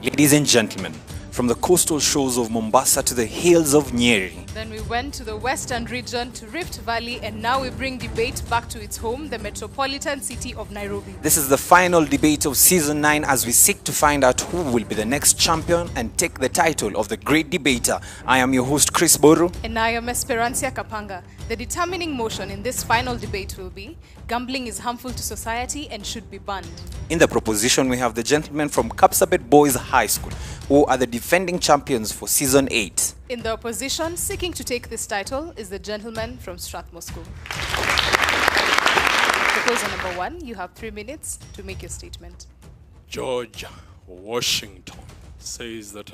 Ladies and gentlemen, from the coastal shores of Mombasa to the hills of Nyeri, Then we went to the western region, to Rift Valley, and now we bring debate back to its home, the metropolitan city of Nairobi. this is the final debate of season 9 as we seek to find out who will be the next champion and take the title of the great debater. I am your host Chris Boru. And I am Esperancia Kapanga. The determining motion in this final debate will be gambling is harmful to society and should be banned. In the proposition, we have the gentlemen from Kapsabet Boys High School, who are the defending champions for season 8. In the opposition, seeking to take this title is the gentleman from Strathmore School. Proposal number 1, you have 3 minutes to make your statement. George Washington says that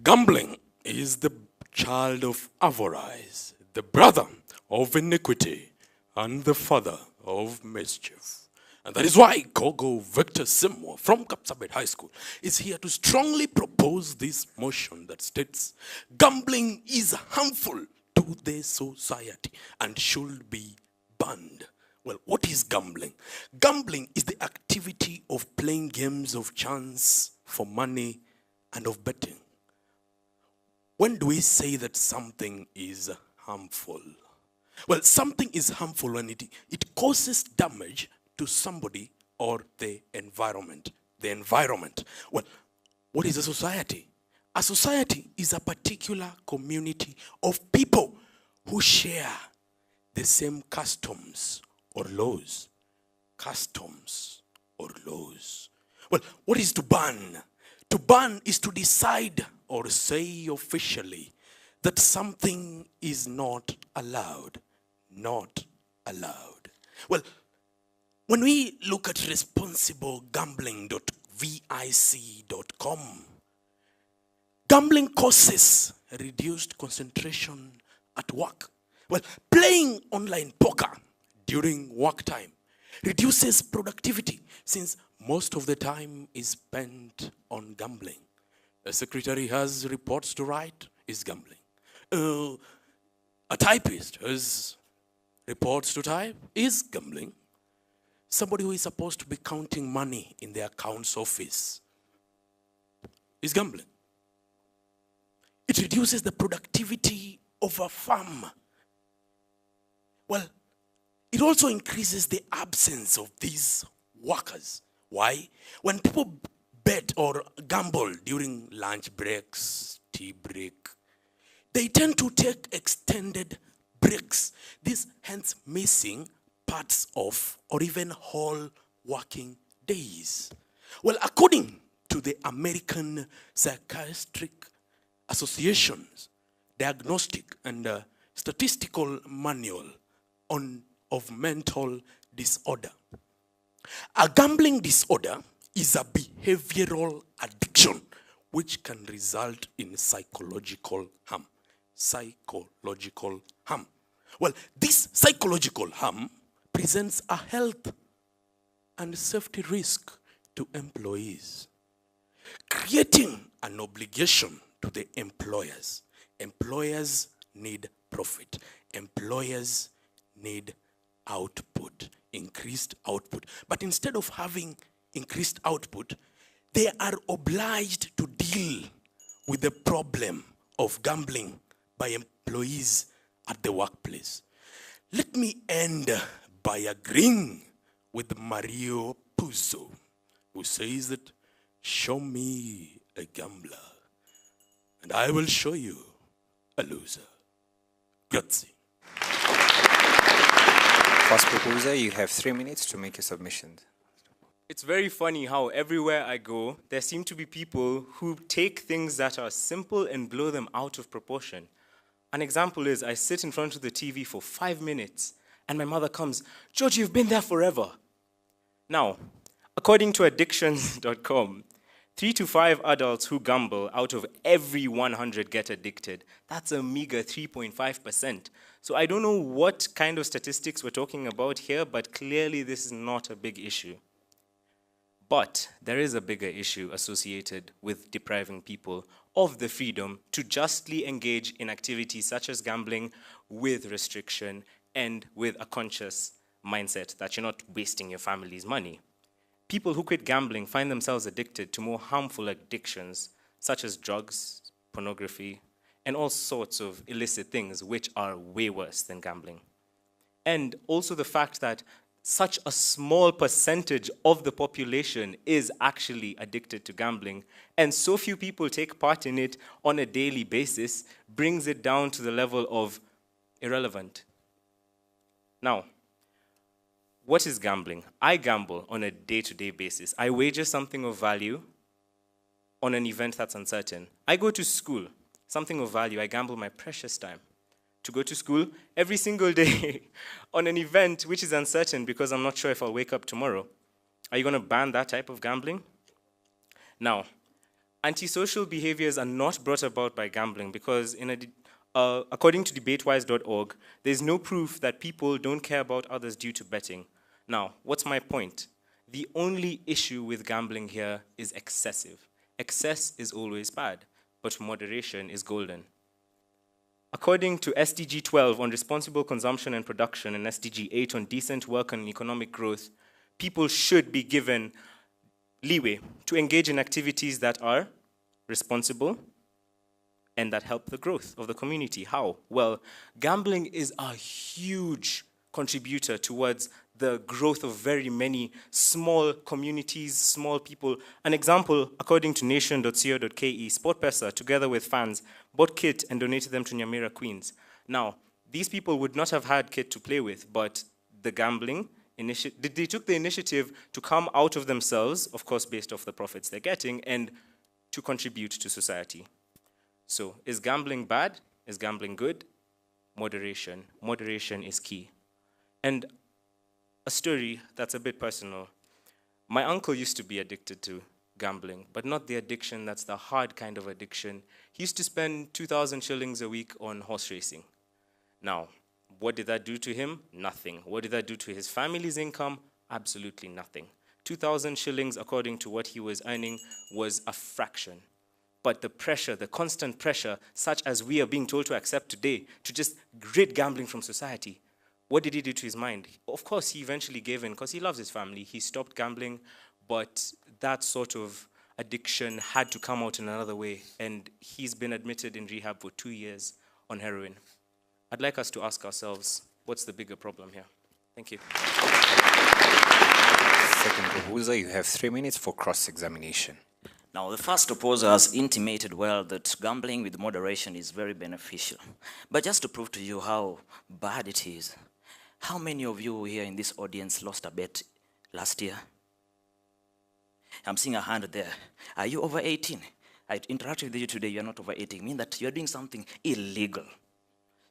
gambling is the child of avarice, the brother of iniquity, and the father of mischief. And that is why Gogo Victor Simwa from Kapsabet High School is here to strongly propose this motion that states gambling is harmful to the society and should be banned. Well, what is gambling? Gambling is the activity of playing games of chance for money and of betting. When do we say that something is harmful? Well, something is harmful when it causes damage to somebody or the environment. The environment. Well, what is a society? A society is a particular community of people who share the same customs or laws. Customs or laws. Well, what is to ban? To ban is to decide or say officially that something is not allowed. Not allowed. Well, when we look at responsiblegambling.vic.com, gambling causes reduced concentration at work. Well, playing online poker during work time reduces productivity since most of the time is spent on gambling. A secretary has reports to write, is gambling. A typist has reports to type, is gambling. Somebody who is supposed to be counting money in the accounts office is gambling. It reduces the productivity of a farm. Well, it also increases the absence of these workers. Why? When people bet or gamble during lunch breaks, tea break, they tend to take extended breaks. This hence missing parts of or even whole working days. Well, according to the American Psychiatric Association's Diagnostic and Statistical Manual of Mental Disorder, a gambling disorder is a behavioral addiction which can result in psychological harm. Psychological harm. Well, this psychological harm presents a health and safety risk to employees, creating an obligation to the employers. Employers need profit. Employers need output, increased output. But instead of having increased output, they are obliged to deal with the problem of gambling by employees at the workplace. Let me end by agreeing with Mario Puzo, who says that, show me a gambler, and I will show you a loser. Grazie. First proposer, you have 3 minutes to make your submission. It's very funny how everywhere I go, there seem to be people who take things that are simple and blow them out of proportion. An example is I sit in front of the TV for 5 minutes and my mother comes, George, you've been there forever. Now, according to addictions.com, 3 to 5 adults who gamble out of every 100 get addicted. That's a meager 3.5%. So I don't know what kind of statistics we're talking about here, but clearly this is not a big issue. But there is a bigger issue associated with depriving people of the freedom to justly engage in activities such as gambling with restriction and with a conscious mindset that you're not wasting your family's money. people who quit gambling find themselves addicted to more harmful addictions, such as drugs, pornography, and all sorts of illicit things, which are way worse than gambling. And also the fact that such a small percentage of the population is actually addicted to gambling, and so few people take part in it on a daily basis, brings it down to the level of irrelevant. Now, what is gambling? I gamble on a day-to-day basis. I wager something of value on an event that's uncertain. I go to school, something of value. I gamble my precious time to go to school every single day on an event which is uncertain because I'm not sure if I'll wake up tomorrow. Are you going to ban that type of gambling? Now, antisocial behaviors are not brought about by gambling because according to debatewise.org, there's no proof that people don't care about others due to betting. Now, what's my point? The only issue with gambling here is excessive. Excess is always bad, but moderation is golden. According to SDG 12 on responsible consumption and production and SDG 8 on decent work and economic growth, people should be given leeway to engage in activities that are responsible and that help the growth of the community. How? Well, gambling is a huge contributor towards the growth of very many small communities, small people. An example, according to nation.co.ke, SportPesa, together with fans, bought kit and donated them to Nyamira, Queens. Now, these people would not have had kit to play with, but the gambling, they took the initiative to come out of themselves, of course based off the profits they're getting, and to contribute to society. So, is gambling bad? Is gambling good? Moderation. Moderation is key. And a story that's a bit personal. My uncle used to be addicted to gambling, but not the addiction that's the hard kind of addiction. He used to spend 2,000 shillings a week on horse racing. Now, what did that do to him? Nothing. What did that do to his family's income? Absolutely nothing. 2,000 shillings, according to what he was earning, was a fraction. But the pressure, the constant pressure, such as we are being told to accept today, to just rid gambling from society, what did he do to his mind? Of course, he eventually gave in because he loves his family. He stopped gambling, but that sort of addiction had to come out in another way, and he's been admitted in rehab for 2 years on heroin. I'd like us to ask ourselves, what's the bigger problem here? Thank you. Second proposer, you have 3 minutes for cross-examination. Now, the first opposer has intimated well that gambling with moderation is very beneficial. But just to prove to you how bad it is, how many of you here in this audience lost a bet last year? I'm seeing a hand there. Are you over 18? I interacted with you today, you're not over 18. It means that you're doing something illegal.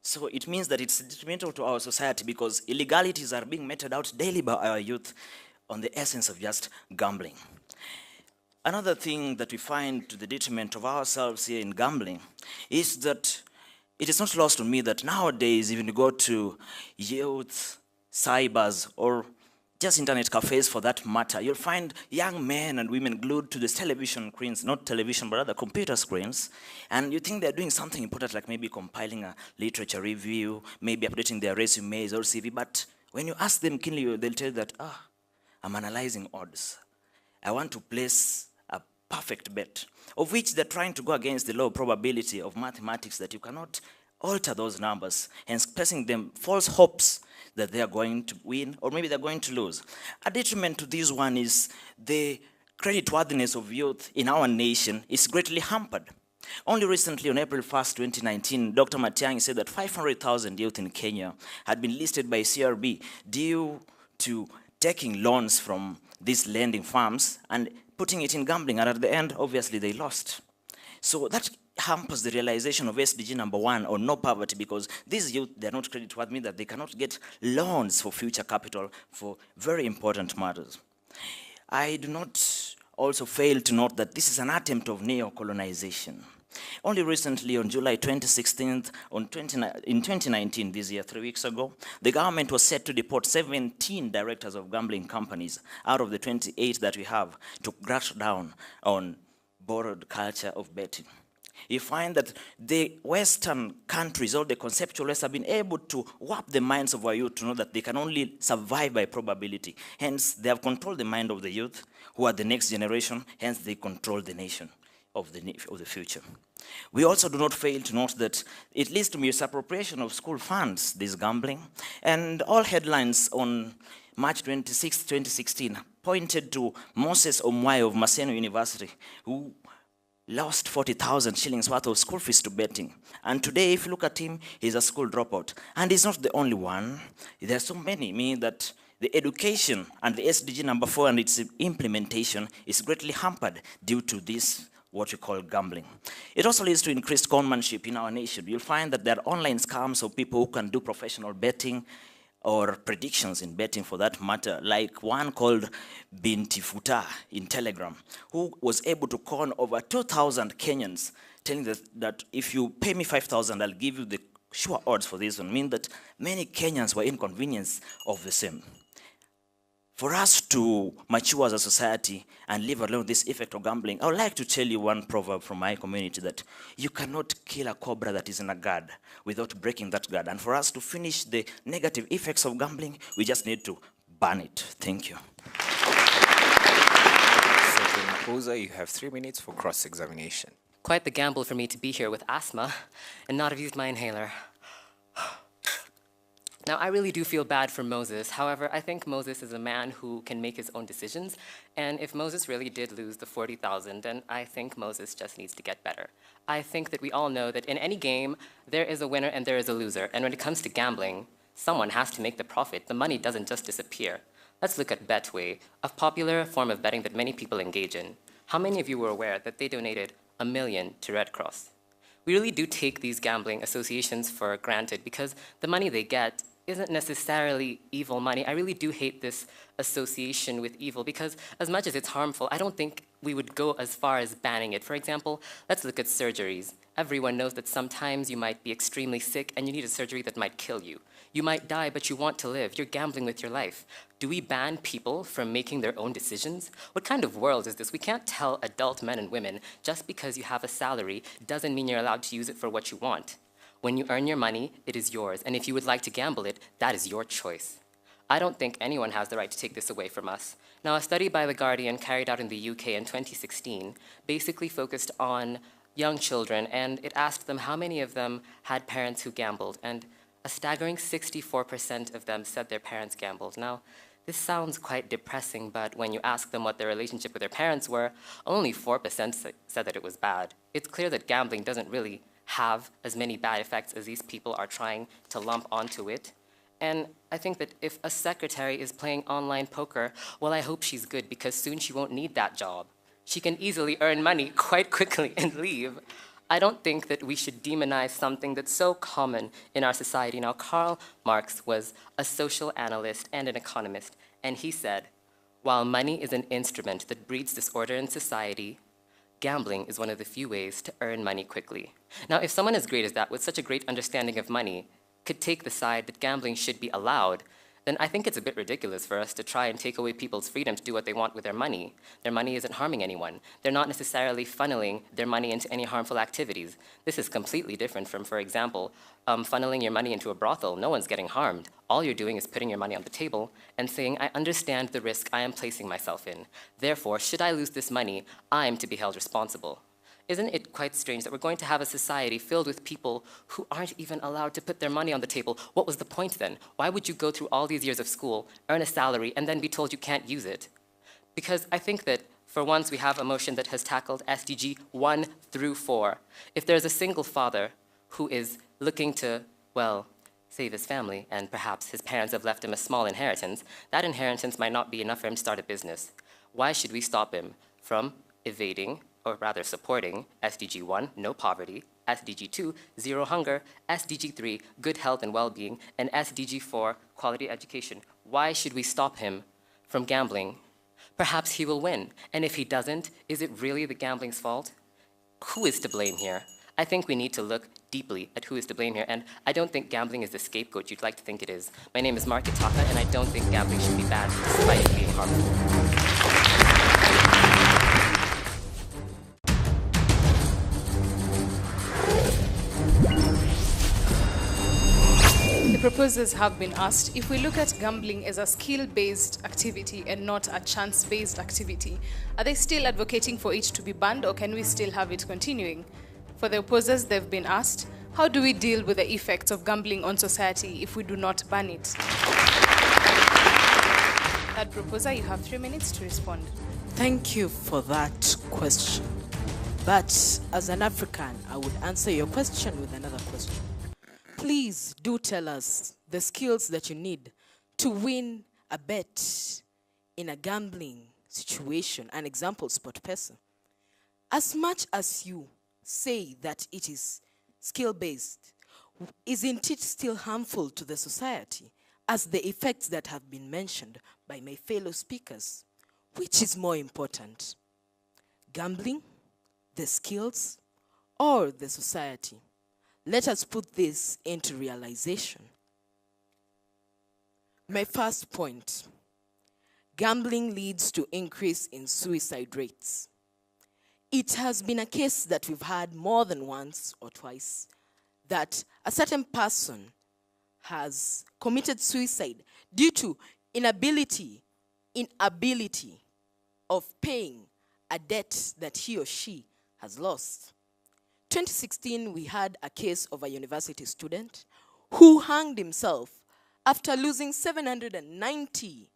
So it means that it's detrimental to our society because illegalities are being meted out daily by our youth on the essence of just gambling. Another thing that we find to the detriment of ourselves here in gambling is that it is not lost on me that nowadays, even you go to youth, cybers, or just internet cafes for that matter, you'll find young men and women glued to the television screens, not television, but rather computer screens, and you think they're doing something important like maybe compiling a literature review, maybe updating their resumes or CV, but when you ask them keenly, they'll tell you that, I'm analyzing odds. I want to place a perfect bet, of which they're trying to go against the law of probability of mathematics that you cannot alter those numbers, hence placing them false hopes that they are going to win or maybe they're going to lose. A detriment to this one is the creditworthiness of youth in our nation is greatly hampered. Only recently, on April 1st, 2019, Dr. Matiang'i said that 500,000 youth in Kenya had been listed by CRB due to taking loans from these lending firms and putting it in gambling, and at the end, obviously, they lost. So that hampers the realization of SDG number 1 on no poverty, because these youth, they're not creditworthy, that they cannot get loans for future capital for very important matters. I do not also fail to note that this is an attempt of neo-colonization. Only recently, on July 2016, in 2019, this year, 3 weeks ago, the government was set to deport 17 directors of gambling companies out of the 28 that we have to crack down on borrowed culture of betting. You find that the Western countries, or the conceptual West, have been able to warp the minds of our youth to know that they can only survive by probability. Hence, they have controlled the mind of the youth, who are the next generation. Hence, they control the nation of the future. We also do not fail to note that it leads to misappropriation of school funds, this gambling. And all headlines on March 26, 2016 pointed to Moses Omwai of Maseno University, who lost 40,000 shillings worth of school fees to betting. And today, if you look at him, he's a school dropout. And he's not the only one. There are so many, meaning that the education and the SDG number 4 and its implementation is greatly hampered due to this, what we call gambling. It also leads to increased conmanship in our nation. You'll find that there are online scams of people who can do professional betting or predictions in betting for that matter, like one called Binti Futa in Telegram, who was able to con over 2,000 Kenyans, telling that if you pay me 5,000, I'll give you the sure odds for this one, meaning that many Kenyans were inconvenienced of the same. For us to mature as a society and live along this effect of gambling, I would like to tell you one proverb from my community that you cannot kill a cobra that is in a guard without breaking that guard. And for us to finish the negative effects of gambling, we just need to ban it. Thank you. Secretary Maposa, you have 3 minutes for cross-examination. Quite the gamble for me to be here with asthma and not have used my inhaler. Now, I really do feel bad for Moses. However, I think Moses is a man who can make his own decisions. And if Moses really did lose the 40,000, then I think Moses just needs to get better. I think that we all know that in any game, there is a winner and there is a loser. And when it comes to gambling, someone has to make the profit. The money doesn't just disappear. Let's look at Betway, a popular form of betting that many people engage in. How many of you were aware that they donated $1 million to Red Cross? We really do take these gambling associations for granted because the money they get isn't necessarily evil money. I really do hate this association with evil because as much as it's harmful, I don't think we would go as far as banning it. For example, let's look at surgeries. Everyone knows that sometimes you might be extremely sick and you need a surgery that might kill you. You might die, but you want to live. You're gambling with your life. Do we ban people from making their own decisions? What kind of world is this? We can't tell adult men and women just because you have a salary doesn't mean you're allowed to use it for what you want. When you earn your money, it is yours. And if you would like to gamble it, that is your choice. I don't think anyone has the right to take this away from us. Now, a study by The Guardian carried out in the UK in 2016 basically focused on young children, and it asked them how many of them had parents who gambled. And a staggering 64% of them said their parents gambled. Now, this sounds quite depressing, but when you ask them what their relationship with their parents were, only 4% said that it was bad. It's clear that gambling doesn't really have as many bad effects as these people are trying to lump onto it. And I think that if a secretary is playing online poker, well, I hope she's good because soon she won't need that job. She can easily earn money quite quickly and leave. I don't think that we should demonize something that's so common in our society. Now, Karl Marx was a social analyst and an economist, and he said, while money is an instrument that breeds disorder in society, gambling is one of the few ways to earn money quickly. Now, if someone as great as that, with such a great understanding of money, could take the side that gambling should be allowed, then I think it's a bit ridiculous for us to try and take away people's freedom to do what they want with their money. Their money isn't harming anyone. They're not necessarily funneling their money into any harmful activities. This is completely different from, for example, funneling your money into a brothel. No one's getting harmed. All you're doing is putting your money on the table and saying, I understand the risk I am placing myself in. Therefore, should I lose this money, I'm to be held responsible. Isn't it quite strange that we're going to have a society filled with people who aren't even allowed to put their money on the table? What was the point then? Why would you go through all these years of school, earn a salary, and then be told you can't use it? Because I think that for once we have a motion that has tackled SDG 1 through 4. If there's a single father who is looking to, well, save his family, and perhaps his parents have left him a small inheritance, that inheritance might not be enough for him to start a business. Why should we stop him from evading, or rather supporting, SDG 1, no poverty, SDG 2, zero hunger, SDG 3, good health and well-being, and SDG 4, quality education? Why should we stop him from gambling? Perhaps he will win, and if he doesn't, is it really the gambling's fault? Who is to blame here? I think we need to look deeply at who is to blame here, and I don't think gambling is the scapegoat you'd like to think it is. My name is Mark Itaka, and I don't think gambling should be banned despite it being harmful. proposers have been asked, if we look at gambling as a skill-based activity and not a chance-based activity, are they still advocating for it to be banned, or can we still have it continuing? For the opposers, they've been asked, how do we deal with the effects of gambling on society if we do not ban it? Third proposer, you have 3 minutes to respond. Thank you for that question. But as an African, I would answer your question with another question. Please do tell us the skills that you need to win a bet in a gambling situation. An example, SportPesa. As much as you say that it is skill-based, isn't it still harmful to the society as the effects that have been mentioned by my fellow speakers? Which is more important? Gambling, the skills, or the society? Let us put this into realization. My first point, gambling leads to increase in suicide rates. It has been a case that we've had more than once or twice that a certain person has committed suicide due to inability of paying a debt that he or she has lost. 2016, we had a case of a university student who hanged himself after losing $790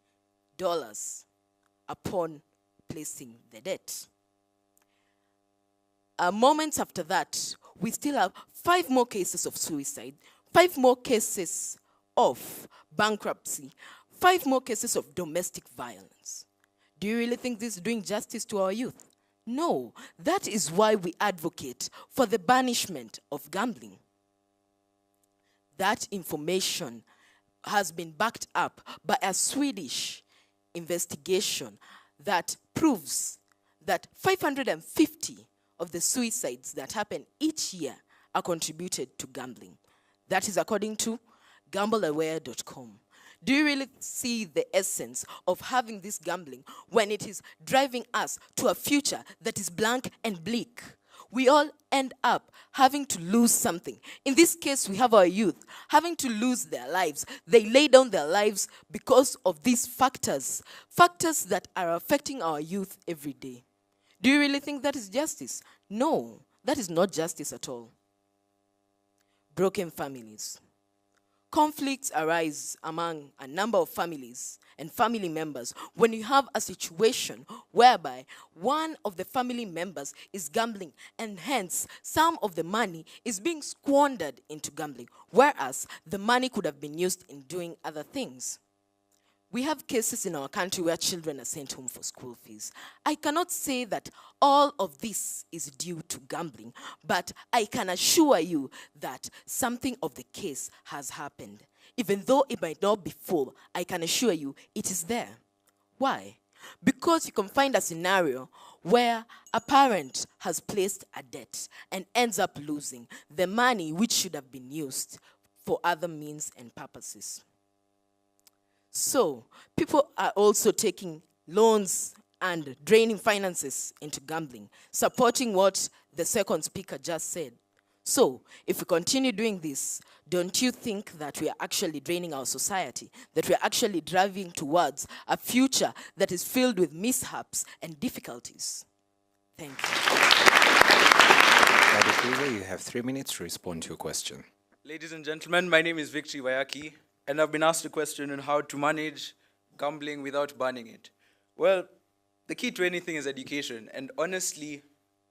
upon placing the debt. Moments after that, we still have 5 more cases of suicide, 5 more cases of bankruptcy, 5 more cases of domestic violence. Do you really think this is doing justice to our youth? No, that is why we advocate for the banishment of gambling. That information has been backed up by a Swedish investigation that proves that 550 of the suicides that happen each year are contributed to gambling. That is according to gambleaware.com. Do you really see the essence of having this gambling when it is driving us to a future that is blank and bleak? We all end up having to lose something. In this case, we have our youth having to lose their lives. They lay down their lives because of these factors that are affecting our youth every day. Do you really think that is justice? No, that is not justice at all. Broken families. Conflicts arise among a number of families and family members when you have a situation whereby one of the family members is gambling and hence some of the money is being squandered into gambling, whereas the money could have been used in doing other things. We have cases in our country where children are sent home for school fees. I cannot say that all of this is due to gambling, but I can assure you that something of the case has happened. Even though it might not be full, I can assure you it is there. Why? Because you can find a scenario where a parent has placed a debt and ends up losing the money which should have been used for other means and purposes. So, people are also taking loans and draining finances into gambling, supporting what the second speaker just said. So, if we continue doing this, don't you think that we are actually draining our society, that we are actually driving towards a future that is filled with mishaps and difficulties? Thank you. You have 3 minutes to respond to your question. Ladies and gentlemen, my name is Victory Wayaki, and I've been asked a question on how to manage gambling without banning it. Well, the key to anything is education, and honestly,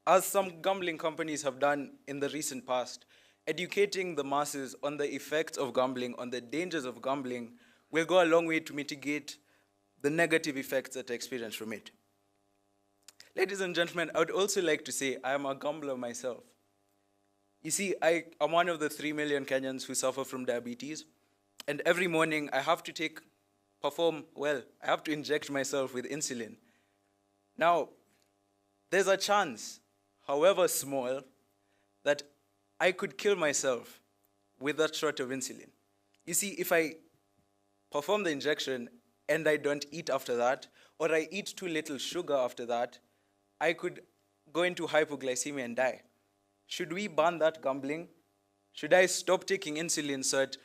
as some gambling companies have done in the recent past, educating the masses on the effects of gambling, on the dangers of gambling, will go a long way to mitigate the negative effects that are experienced from it. Ladies and gentlemen, I would also like to say I am a gambler myself. You see, I am one of the 3 million Kenyans who suffer from diabetes, and every morning I have to I have to inject myself with insulin. Now, there's a chance, however small, that I could kill myself with that shot of insulin. You see, if I perform the injection and I don't eat after that, or I eat too little sugar after that, I could go into hypoglycemia and die. Should we ban that gambling? Should I stop taking insulin so that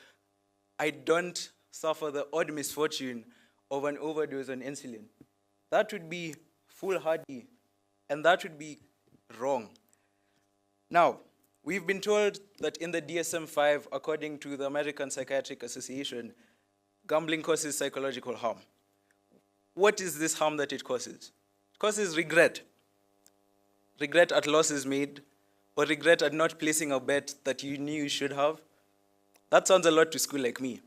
I don't suffer the odd misfortune of an overdose on insulin. That would be foolhardy, and that would be wrong. Now, we've been told that in the DSM-5, according to the American Psychiatric Association, gambling causes psychological harm. What is this harm that it causes? It causes regret. Regret at losses made, or regret at not placing a bet that you knew you should have. That sounds a lot to school like me.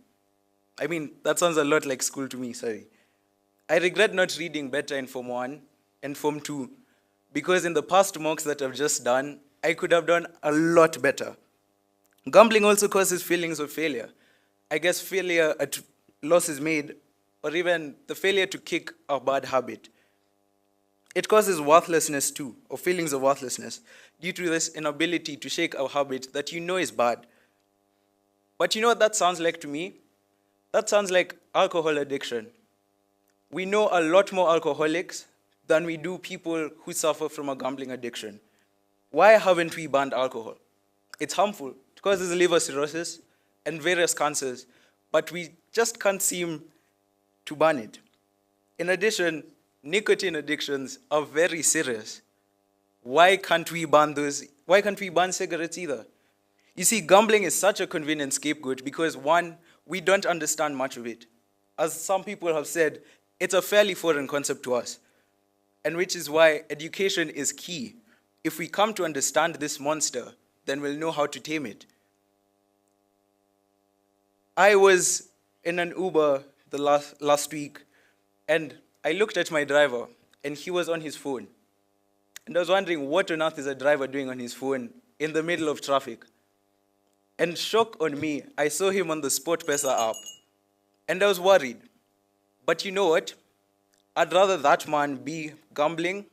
I mean, that sounds a lot like school to me, sorry. I regret not reading better in Form 1 and Form 2, because in the past mocks that I've just done, I could have done a lot better. Gambling also causes feelings of failure. I guess failure at losses made, or even the failure to kick a bad habit. It causes worthlessness too, or feelings of worthlessness, due to this inability to shake a habit that you know is bad. But you know what that sounds like to me? That sounds like alcohol addiction. We know a lot more alcoholics than we do people who suffer from a gambling addiction. Why haven't we banned alcohol? It's harmful. It causes liver cirrhosis and various cancers, but we just can't seem to ban it. In addition, nicotine addictions are very serious. Why can't we ban those? Why can't we ban cigarettes either? You see, gambling is such a convenient scapegoat because, one, we don't understand much of it. As some people have said, it's a fairly foreign concept to us, and which is why education is key. If we come to understand this monster, then we'll know how to tame it. I was in an Uber the last week, and I looked at my driver, and he was on his phone. And I was wondering, what on earth is a driver doing on his phone in the middle of traffic? And shock on me, I saw him on the SportPesa app, and I was worried. But you know what? I'd rather that man be gambling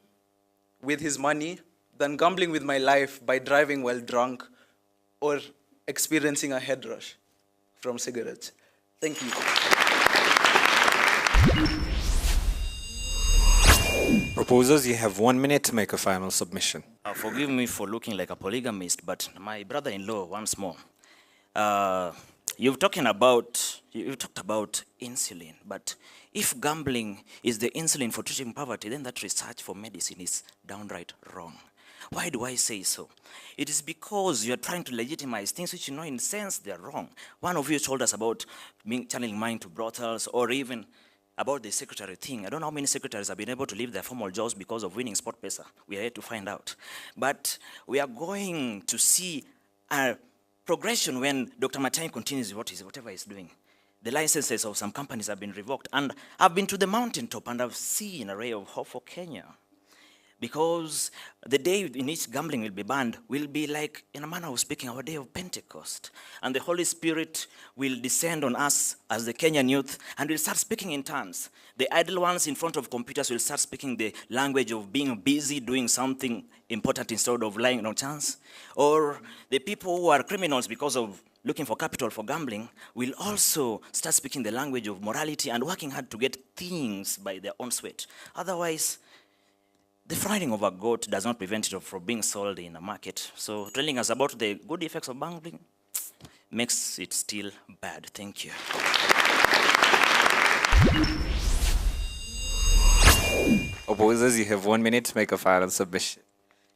with his money than gambling with my life by driving while drunk or experiencing a head rush from cigarettes. Thank you. Proposers, you have 1 minute to make a final submission. Forgive me for looking like a polygamist, but my brother-in-law, once more. You've talked about insulin, but if gambling is the insulin for treating poverty, then that research for medicine is downright wrong. Why do I say so? It is because you're trying to legitimize things which you know in a sense they're wrong. One of you told us about channeling money to brothels, or even about the secretary thing. I don't know how many secretaries have been able to leave their formal jobs because of winning SportPesa. We are yet to find out. But we are going to see a progression when Dr. Matiang'i continues whatever he's doing. The licenses of some companies have been revoked. And I've been to the mountaintop and I've seen a ray of hope for Kenya. Because the day in which gambling will be banned will be like, in a manner of speaking, our day of Pentecost. And the Holy Spirit will descend on us as the Kenyan youth and will start speaking in tongues. The idle ones in front of computers will start speaking the language of being busy, doing something important instead of lying on chance. Or the people who are criminals because of looking for capital for gambling will also start speaking the language of morality and working hard to get things by their own sweat. Otherwise, the frying of a goat does not prevent it from being sold in a market. So telling us about the good effects of gambling makes it still bad. Thank you. Opposers, you have 1 minute to make a final submission.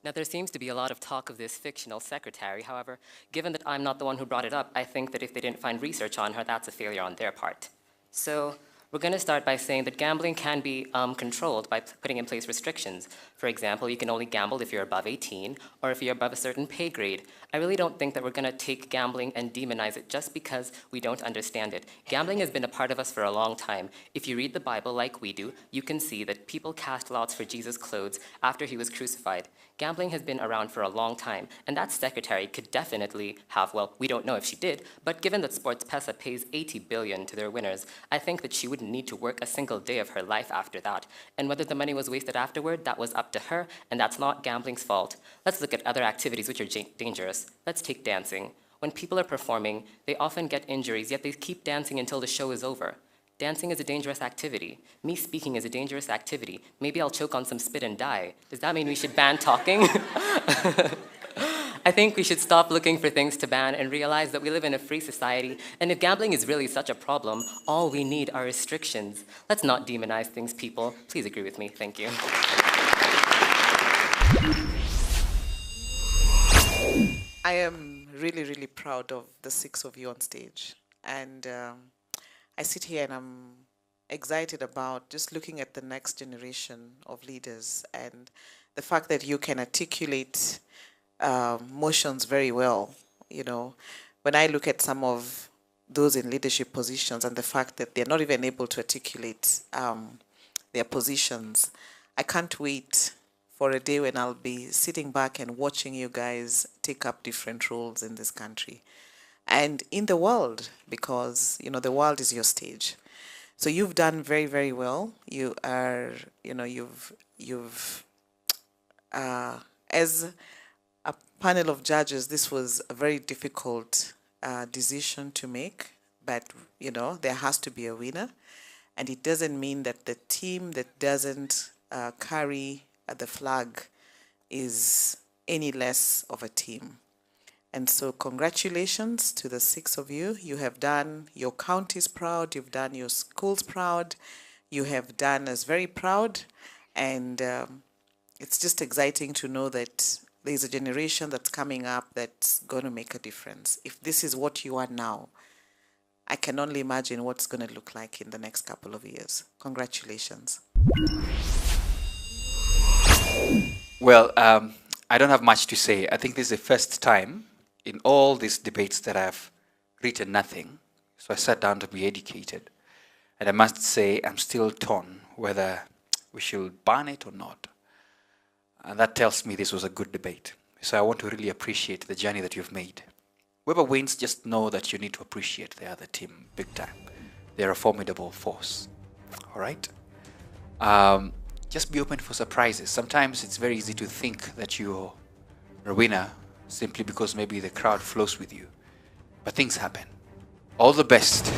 Now, there seems to be a lot of talk of this fictional secretary. However, given that I'm not the one who brought it up, I think that if they didn't find research on her, that's a failure on their part. So we're going to start by saying that gambling can be controlled by putting in place restrictions. For example, you can only gamble if you're above 18 or if you're above a certain pay grade. I really don't think that we're going to take gambling and demonize it just because we don't understand it. Gambling has been a part of us for a long time. If you read the Bible like we do, you can see that people cast lots for Jesus' clothes after he was crucified. Gambling has been around for a long time, and that secretary could definitely have, well, we don't know if she did, but given that SportPesa pays $80 billion to their winners, I think that she wouldn't need to work a single day of her life after that. And whether the money was wasted afterward, that was up to her, and that's not gambling's fault. Let's look at other activities which are dangerous. Let's take dancing. When people are performing, they often get injuries, yet they keep dancing until the show is over. Dancing is a dangerous activity. Me speaking is a dangerous activity. Maybe I'll choke on some spit and die. Does that mean we should ban talking? I think we should stop looking for things to ban and realize that we live in a free society, and if gambling is really such a problem, all we need are restrictions. Let's not demonize things, people. Please agree with me. Thank you. I am really, really proud of the 6 of you on stage. And I sit here and I'm excited about just looking at the next generation of leaders and the fact that you can articulate motions very well. You know, when I look at some of those in leadership positions and the fact that they're not even able to articulate their positions, I can't wait for a day when I'll be sitting back and watching you guys take up different roles in this country and in the world, because, you know, the world is your stage. So you've done very, very well. You are, you know, as a panel of judges, this was a very difficult decision to make, but, you know, there has to be a winner. And it doesn't mean that the team that doesn't carry the flag is any less of a team. And so congratulations to the 6 of you. You have done your counties proud, you've done your schools proud, you have done us very proud, and it's just exciting to know that there's a generation that's coming up that's going to make a difference. If this is what you are now, I can only imagine what's going to look like in the next couple of years. Congratulations. Well, I don't have much to say. I think this is the first time in all these debates that I've written nothing. So I sat down to be educated. And I must say I'm still torn whether we should ban it or not. And that tells me this was a good debate. So I want to really appreciate the journey that you've made. Whoever wins, just know that you need to appreciate the other team big time. They're a formidable force. All right? Just be open for surprises. Sometimes it's very easy to think that you're a winner simply because maybe the crowd flows with you. But things happen. All the best.